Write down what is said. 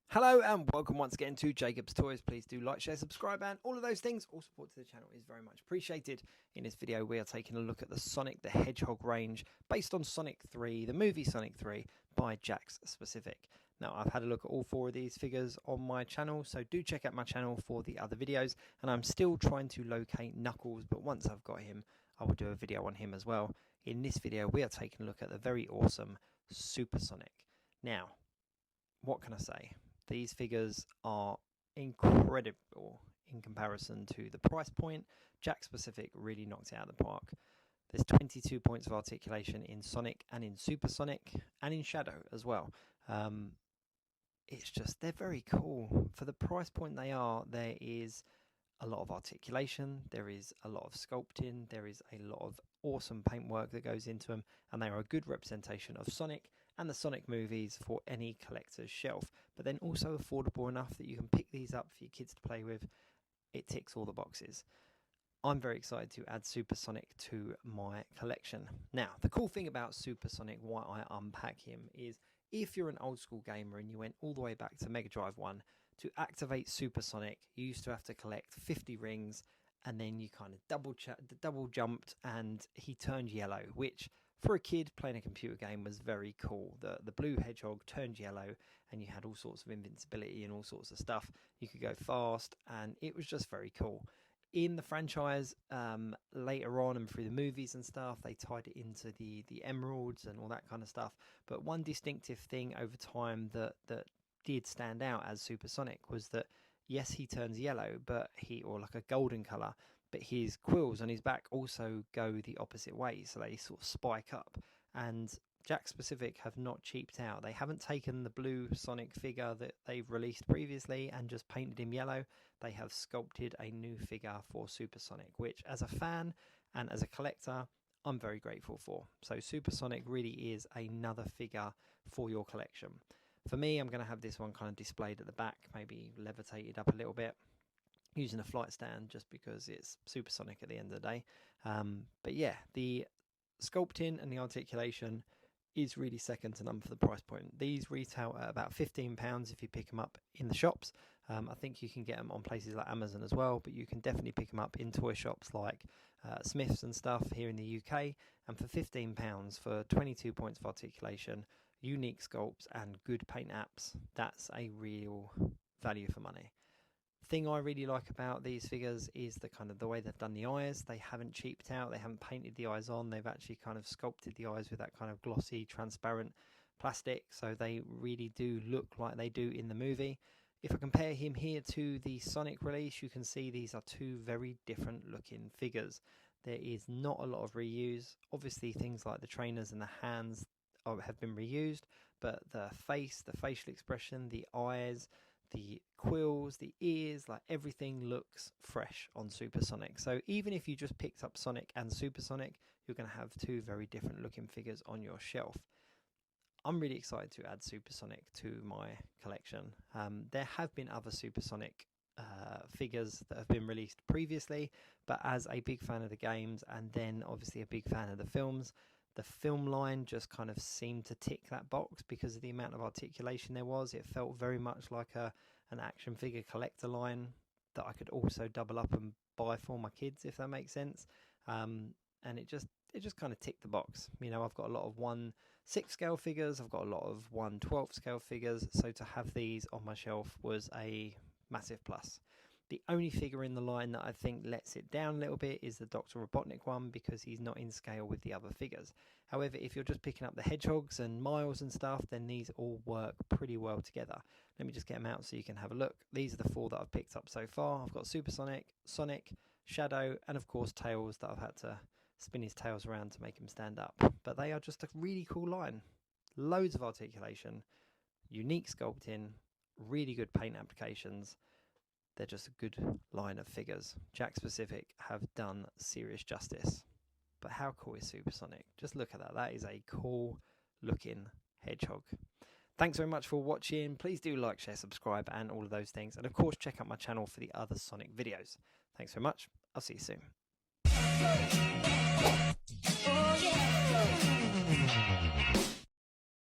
Hello and welcome once again to Jakks Toys. Please do like, share, subscribe and all of those things. All support to the channel is very much appreciated. In this video we are taking a look at the Sonic the Hedgehog range based on Sonic 3, the movie Sonic 3 by Jakks Pacific. Now I've had a look at all four of these figures on my channel, so do check out my channel for the other videos. And I'm still trying to locate Knuckles, but once I've got him I will do a video on him as well. In this video we are taking a look at the very awesome Supersonic. Now what can I say? These figures are incredible in comparison to the price point. Jakks Pacific really knocked it out of the park. There's 22 points of articulation in Sonic and in Supersonic and in Shadow as well. It's just, they're very cool. For the price point they are, there is a lot of articulation, there is a lot of sculpting, there is a lot of awesome paintwork that goes into them, and they are a good representation of Sonic and the Sonic movies for any collector's shelf, but then also affordable enough that you can pick these up for your kids to play with. It ticks all the boxes. I'm very excited to add Supersonic to my collection. Now, the cool thing about Supersonic, why I unpack him, is if you're an old school gamer and you went all the way back to Mega Drive 1, to activate Supersonic, you used to have to collect 50 rings, and then you kind of double jumped and he turned yellow, which for a kid playing a computer game was very cool. The blue hedgehog turned yellow and you had all sorts of invincibility and all sorts of stuff. You could go fast and it was just very cool. In the franchise, later on and through the movies and stuff, they tied it into the emeralds and all that kind of stuff. But one distinctive thing over time that did stand out as Supersonic was that, yes, he turns yellow, or like a golden colour, but his quills on his back also go the opposite way, so they sort of spike up. And Jakks Pacific have not cheaped out. They haven't taken the blue Sonic figure that they've released previously and just painted him yellow. They have sculpted a new figure for Supersonic, which as a fan and as a collector, I'm very grateful for. So Supersonic really is another figure for your collection. For me, I'm going to have this one kind of displayed at the back, maybe levitated up a little bit, using a flight stand just because it's Supersonic at the end of the day. But yeah, the sculpting and the articulation is really second to none for the price point. These retail at about £15 if you pick them up in the shops. I think you can get them on places like Amazon as well, but you can definitely pick them up in toy shops like Smith's and stuff here in the UK. And for £15 for 22 points of articulation, unique sculpts and good paint apps, that's a real value for money. Thing I really like about these figures is the way they've done the eyes. They haven't cheaped out, they haven't painted the eyes on, they've actually kind of sculpted the eyes with that kind of glossy, transparent plastic, so they really do look like they do in the movie. If I compare him here to the Sonic release, you can see these are two very different looking figures. There is not a lot of reuse. Obviously things like the trainers and the hands have been reused, but the face, the facial expression, the eyes, the quills, the ears, like everything looks fresh on Supersonic. So even if you just picked up Sonic and Supersonic, you're going to have two very different looking figures on your shelf. I'm really excited to add Supersonic to my collection. There have been other Supersonic figures that have been released previously, but as a big fan of the games and then obviously a big fan of the films, the film line just kind of seemed to tick that box because of the amount of articulation there was. It felt very much like an action figure collector line that I could also double up and buy for my kids, if that makes sense. And it just kind of ticked the box. You know, I've got a lot of 1/6 scale figures, I've got a lot of 1/12 scale figures, so to have these on my shelf was a massive plus. The only figure in the line that I think lets it down a little bit is the Dr. Robotnik one because he's not in scale with the other figures. However, if you're just picking up the hedgehogs and Miles and stuff, then these all work pretty well together. Let me just get them out so you can have a look. These are the four that I've picked up so far. I've got Supersonic, Sonic, Shadow, and of course Tails that I've had to spin his tails around to make him stand up. But they are just a really cool line. Loads of articulation, unique sculpting, really good paint applications. They're just a good line of figures. Jakks Pacific have done serious justice. But how cool is Supersonic? Just look at that. That is a cool looking hedgehog. Thanks very much for watching. Please do like, share, subscribe and all of those things. And of course, check out my channel for the other Sonic videos. Thanks very much. I'll see you soon.